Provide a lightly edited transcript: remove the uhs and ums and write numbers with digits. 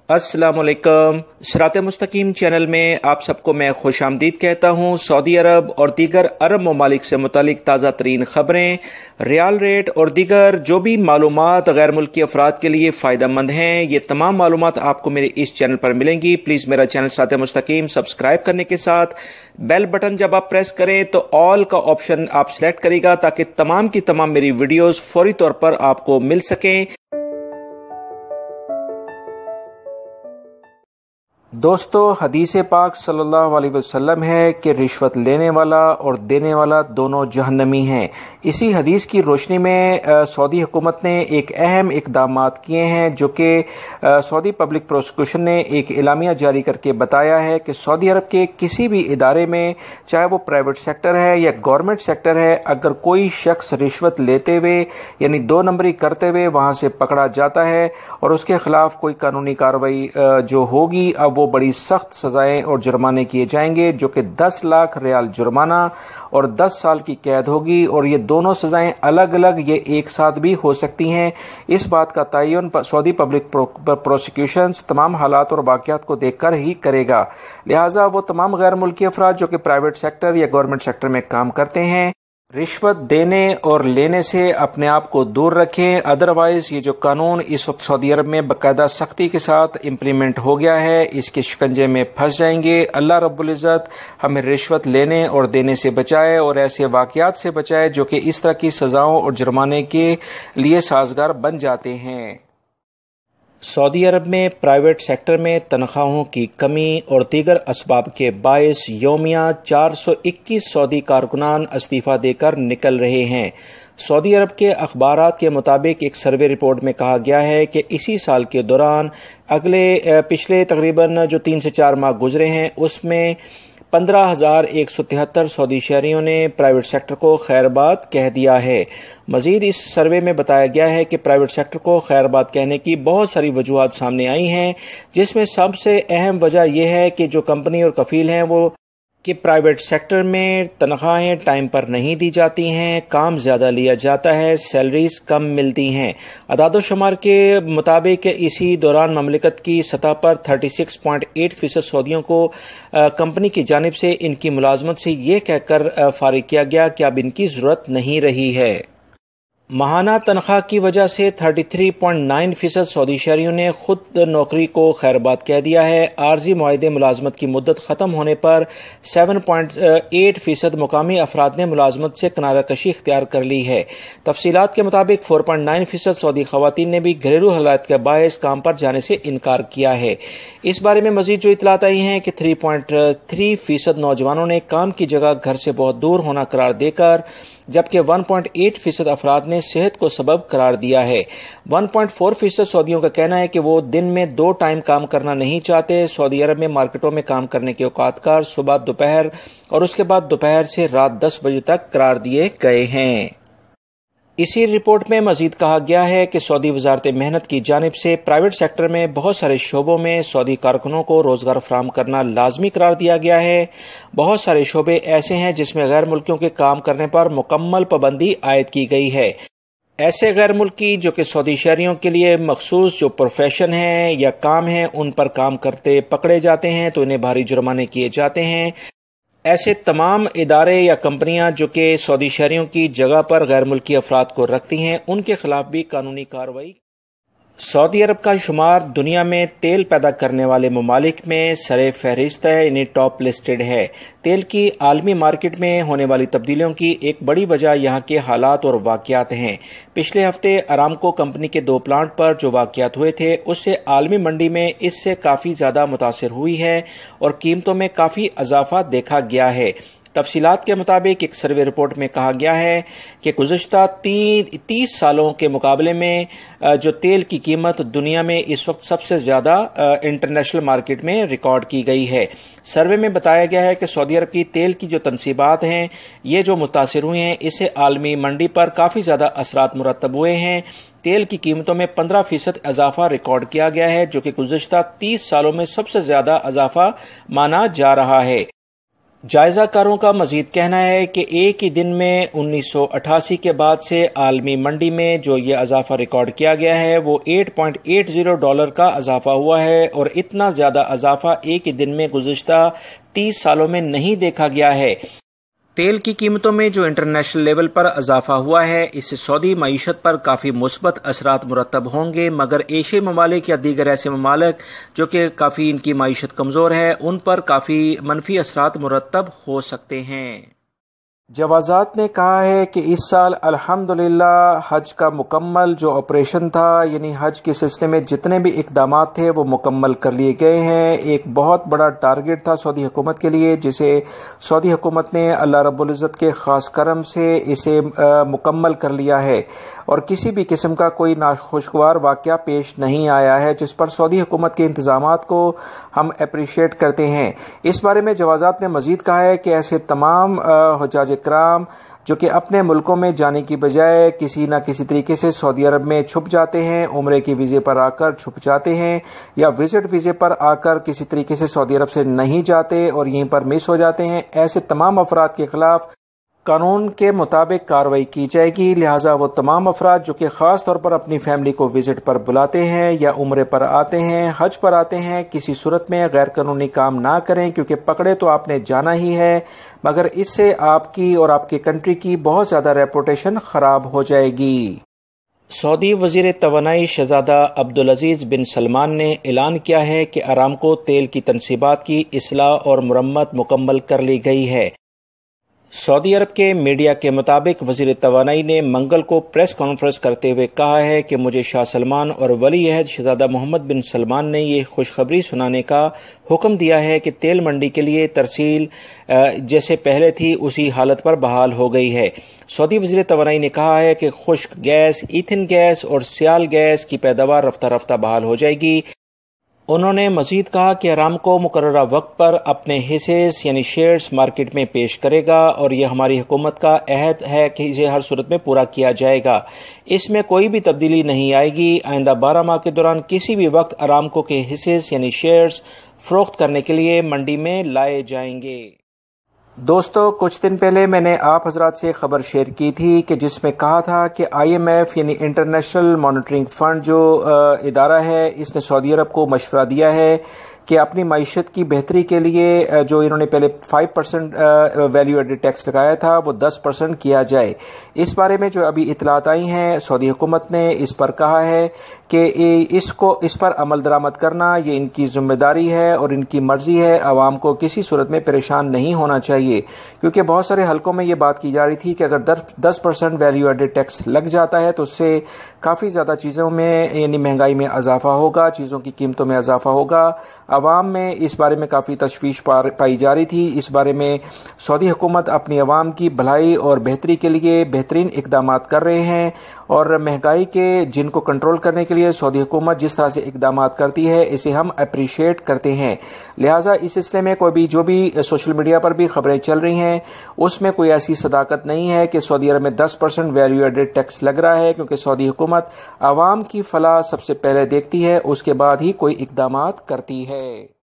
अस्सलाम वालेकुम। सिरात मुस्तकीम चैनल में आप सबको मैं खुश आमदीद कहता हूँ। सऊदी अरब और दीगर अरब ममालिक से मुतालिक ताज़ा तरीन खबरें, रियाल रेट और दीगर जो भी मालूमात गैर मुल्की अफराद के लिए फ़ायदा मंद हैं, ये तमाम मालूमात आपको मेरे इस चैनल पर मिलेंगी। प्लीज़ मेरा चैनल सिरात मुस्तकीम सब्सक्राइब करने के साथ बेल बटन जब आप प्रेस करें तो ऑल का ऑप्शन आप सिलेक्ट करेगा ताकि तमाम की तमाम मेरी वीडियोज़ फौरी तौर पर आपको मिल सकें। दोस्तों, हदीस पाक सल्लल्लाहु अलैहि वसल्लम है कि रिश्वत लेने वाला और देने वाला दोनों जहन्नमी हैं। इसी हदीस की रोशनी में सऊदी हुकूमत ने एक अहम इक़दामात किए हैं, जो कि सऊदी पब्लिक प्रोसिक्यूशन ने एक एलामिया जारी करके बताया है कि सऊदी अरब के किसी भी इदारे में, चाहे वो प्राइवेट सेक्टर है या गवर्नमेंट सेक्टर है, अगर कोई शख्स रिश्वत लेते हुए यानी 2 नंबरी करते हुए वहां से पकड़ा जाता है और उसके खिलाफ कोई कानूनी कार्रवाई जो होगी, अब वो बड़ी सख्त सजाएं और जुर्माने किए जाएंगे, जो कि 10 लाख रियाल जुर्माना और 10 साल की कैद होगी। और ये दोनों सजाएं अलग अलग, ये एक साथ भी हो सकती हैं। इस बात का तयन सऊदी पब्लिक प्रोसिक्यूशन तमाम हालात और वाक़यात को देखकर ही करेगा। लिहाजा वो तमाम गैर मुल्की अफराद जो कि प्राइवेट सेक्टर या गवर्नमेंट सेक्टर में काम करते हैं, रिश्वत देने और लेने से अपने आप को दूर रखें। अदरवाइज ये जो कानून इस वक्त सऊदी अरब में बाकायदा सख्ती के साथ इम्प्लीमेंट हो गया है, इसके शिकंजे में फंस जाएंगे। अल्लाह रब्बुल इज़्ज़त हमें रिश्वत लेने और देने से बचाए और ऐसे वाक़यात से बचाए जो कि इस तरह की सजाओं और जुर्माने के लिए साजगार बन जाते हैं। सऊदी अरब में प्राइवेट सेक्टर में तनख्वाहों की कमी और दीगर असबाब के बायस यौमिया 421 सऊदी कारकुनान इस्तीफा देकर निकल रहे हैं। सऊदी अरब के अखबारात के मुताबिक एक सर्वे रिपोर्ट में कहा गया है कि इसी साल के दौरान पिछले तकरीबन जो 3 से 4 माह गुजरे हैं, उसमें 15,173 सऊदी शहरियों ने प्राइवेट सेक्टर को खैरबाद कह दिया है। मजीद इस सर्वे में बताया गया है कि प्राइवेट सेक्टर को खैरबाद कहने की बहुत सारी वजूहात सामने आई हैं, जिसमें सबसे अहम वजह यह है कि जो कंपनी और कफील हैं वो कि प्राइवेट सेक्टर में तनख्वाहें टाइम पर नहीं दी जाती हैं, काम ज़्यादा लिया जाता है, सैलरीज कम मिलती हैं। अदाद-ओ-शुमार के मुताबिक इसी दौरान ममलिकत की सतह पर 36.8% सऊदियों को कंपनी की जानिब से इनकी मुलाजमत से ये कहकर फारिग किया गया कि अब इनकी ज़रूरत नहीं रही है। माहाना तनख्वाह की वजह से 33.9% सऊदी शहरियों ने खुद नौकरी को खैरबाद कह दिया है। आर्जी मुआहदे मुलाजमत की मुद्दत खत्म होने पर 7.8% मुकामी अफराद ने मुलाजमत से किनारा कशी इख्तियार कर ली है। तफसीलात के मुताबिक 4.9% सऊदी खवातीन ने भी घरेलू हालात के बायस काम पर जाने से इनकार किया है। इस बारे में मजीद जो इतलात आई हैं कि 3.3% नौजवानों ने काम की जगह घर से बहुत दूर होना करार देकर, जबकि 1.8% अफराद ने सेहत को सबब करार दिया है। 1.4% सऊदियों का कहना है कि वो दिन में 2 टाइम काम करना नहीं चाहते। सऊदी अरब में मार्केटों में काम करने के औकातकार सुबह, दोपहर और उसके बाद दोपहर से रात 10 बजे तक करार दिए गए हैं। इसी रिपोर्ट में मजीद कहा गया है कि सऊदी वजारत मेहनत की जानिब से प्राइवेट सेक्टर में बहुत सारे शोबों में सऊदी कारकुनों को रोजगार फराहम करना लाजमी करार दिया गया है। बहुत सारे शोबे ऐसे हैं जिसमें गैर मुल्कियों के काम करने पर मुकम्मल पाबंदी आयद की गई है। ऐसे गैर मुल्की जो कि सऊदी शहरियों के लिए मखसूस जो प्रोफेशन है या काम है, उन पर काम करते पकड़े जाते हैं तो इन्हें भारी जुर्माने किए जाते हैं। ऐसे तमाम इदारे या कंपनियां जो कि सऊदी शहरियों की जगह पर गैर मुल्की अफराद को रखती हैं, उनके खिलाफ भी कानूनी कार्रवाई। सऊदी अरब का शुमार दुनिया में तेल पैदा करने वाले ममालिक में सरे फहरिस्त है, यानी टॉप लिस्टेड है। तेल की आलमी मार्केट में होने वाली तब्दीलियों की एक बड़ी वजह यहाँ के हालात और वाक़यात हैं। पिछले हफ्ते अरामको कंपनी के 2 प्लांट पर जो वाक़यात हुए थे, उससे आलमी मंडी में इससे काफ़ी ज़्यादा मुतासिर हुई है और कीमतों में काफ़ी इजाफा देखा गया है। तफसीलात के मुताबिक एक सर्वे रिपोर्ट में कहा गया है कि गुज़श्ता 30 सालों के मुकाबले में जो तेल की कीमत दुनिया में इस वक्त सबसे ज़्यादा इंटरनेशनल मार्केट में रिकॉर्ड की गई है। सर्वे में बताया गया है कि सऊदी अरब की तेल की जो तनसीबात हैं, ये जो मुतासिर हुए हैं, इससे आलमी मंडी पर काफ़ी ज़्यादा असरात मुरतब हुए हैं। तेल की कीमतों में 15% इजाफा रिकॉर्ड किया गया है, जो कि गुज़श्ता 30 सालों में सबसे ज़्यादा इजाफा माना जा रहा है। جائزہ کاروں کا مزید کہنا ہے کہ ایک ہی دن میں 1988 کے بعد سے عالمی منڈی میں جو یہ اضافہ ریکارڈ کیا گیا ہے وہ $8.80 کا اضافہ ہوا ہے، اور اتنا زیادہ اضافہ ایک ہی دن میں گزشتہ 30 سالوں میں نہیں دیکھا گیا ہے۔ تیل کی قیمتوں میں جو انٹرنیشنل لیول پر اضافہ ہوا ہے، اس سے سعودی معیشت پر کافی مثبت اثرات مرتب ہوں گے، مگر ایشیائی ممالک یا دیگر ایسے ممالک جو کہ کافی ان کی معیشت کمزور ہے، ان پر کافی منفی اثرات مرتب ہو سکتے ہیں۔ جوازات نے کہا ہے کہ اس سال الحمدللہ حج کا مکمل جو آپریشن تھا، یعنی حج کے سلسلے میں جتنے بھی اقدامات تھے وہ مکمل کر لیے گئے ہیں۔ ایک بہت بڑا ٹارگٹ تھا سعودی حکومت کے لیے، جسے سعودی حکومت نے اللہ رب العزت کے خاص کرم سے اسے مکمل کر لیا ہے، اور کسی بھی قسم کا کوئی ناخوشگوار واقعہ پیش نہیں آیا ہے، جس پر سعودی حکومت کے انتظامات کو ہم اپریشیٹ کرتے ہیں۔ اس بارے میں جوازات نے مزید کہا ہے کہ ایسے تمام حجاج کرام جو کہ اپنے ملکوں میں جانے کی بجائے کسی نہ کسی طریقے سے سعودی عرب میں چھپ جاتے ہیں، عمرے کے ویزے پر آ کر چھپ جاتے ہیں، یا وزٹ ویزے پر آ کر کسی طریقے سے سعودی عرب سے نہیں جاتے اور یہیں پر مس ہو جاتے ہیں، ایسے تمام افراد کے خلاف قانون کے مطابق کارروائی کی جائے گی۔ لہٰذا وہ تمام افراد جو کہ خاص طور پر اپنی فیملی کو وزٹ پر بلاتے ہیں یا عمرے پر آتے ہیں، حج پر آتے ہیں، کسی صورت میں غیر قانونی کام نہ کریں، کیونکہ پکڑے تو آپ نے جانا ہی ہے، مگر اس سے آپ کی اور آپ کی کنٹری کی بہت زیادہ ریپوٹیشن خراب ہو جائے گی۔ سعودی وزیر توانائی شہزادہ عبدالعزیز بن سلمان نے اعلان کیا ہے کہ ارامکو تیل کی تنصیبات کی اصلاح اور مرمت مکمل کر لی گئی ہے۔ سعودی عرب کے میڈیا کے مطابق وزیر توانائی نے منگل کو پریس کانفرنس کرتے ہوئے کہا ہے کہ مجھے شاہ سلمان اور ولی عہد شہزادہ محمد بن سلمان نے یہ خوشخبری سنانے کا حکم دیا ہے کہ تیل منڈی کے لیے ترسیل جیسے پہلے تھی اسی حالت پر بحال ہو گئی ہے۔ سعودی وزیر توانائی نے کہا ہے کہ خشک گیس، ایتھن گیس اور سیال گیس کی پیداوار رفتہ رفتہ بحال ہو جائے گی۔ انہوں نے مزید کہا کہ ارامکو مقررہ وقت پر اپنے حصص یعنی شیئرز مارکیٹ میں پیش کرے گا، اور یہ ہماری حکومت کا عہد ہے کہ اسے ہر صورت میں پورا کیا جائے گا۔ اس میں کوئی بھی تبدیلی نہیں آئے گی۔ آئندہ 12 ماہ کے دوران کسی بھی وقت ارامکو کے حصص یعنی شیئرز فروخت کرنے کے لیے منڈی میں لائے جائیں گے۔ دوستو، کچھ دن پہلے میں نے آپ حضرات سے خبر شیئر کی تھی کہ جس میں کہا تھا کہ IMF یعنی انٹرنیشنل مانیٹرنگ فنڈ جو ادارہ ہے، اس نے سعودی عرب کو مشورہ دیا ہے کہ اپنی معیشت کی بہتری کے لیے جو انہوں نے پہلے 5% ویلیو ایڈڈ ٹیکس لگایا تھا وہ 10% کیا جائے۔ اس بارے میں جو ابھی اطلاعات آئی ہیں، سعودی حکومت نے اس پر کہا ہے کہ اس پر عمل درآمد کرنا یہ ان کی ذمہ داری ہے اور ان کی مرضی ہے۔ عوام کو کسی صورت میں پریشان نہیں ہونا چاہیے، کیونکہ بہت سارے حلقوں میں یہ بات کی جا رہی تھی کہ اگر 10% ویلیو ایڈڈ ٹیکس لگ جاتا ہے تو اس سے کافی زیادہ چیزوں میں یعنی مہنگائی میں اضافہ ہوگا، چیزوں کی قیمتوں میں اضافہ ہوگا۔ عوام میں اس بارے میں کافی تشویش پائی جا رہی تھی۔ اس بارے میں سعودی حکومت اپنی عوام کی بھلائی اور بہتری کے لیے بہترین اقدامات کر رہے ہیں، اور مہنگائی کے جن کو کنٹرول کرنے کے لیے سعودی حکومت جس طرح سے اقدامات کرتی ہے اسے ہم اپریشیٹ کرتے ہیں۔ لہٰذا اس سلسلے میں کوئی بھی جو بھی سوشل میڈیا پر بھی خبریں چل رہی ہیں اس میں کوئی ایسی صداقت نہیں ہے کہ سعودی عرب میں 10% ویلیو ایڈڈ ٹیکس لگ رہا ہے، کیونکہ سعودی حکومت عوام کی فلاح سب سے پہلے دیکھتی ہے، اس کے بعد ہی کوئی اقدامات کرتی ہے۔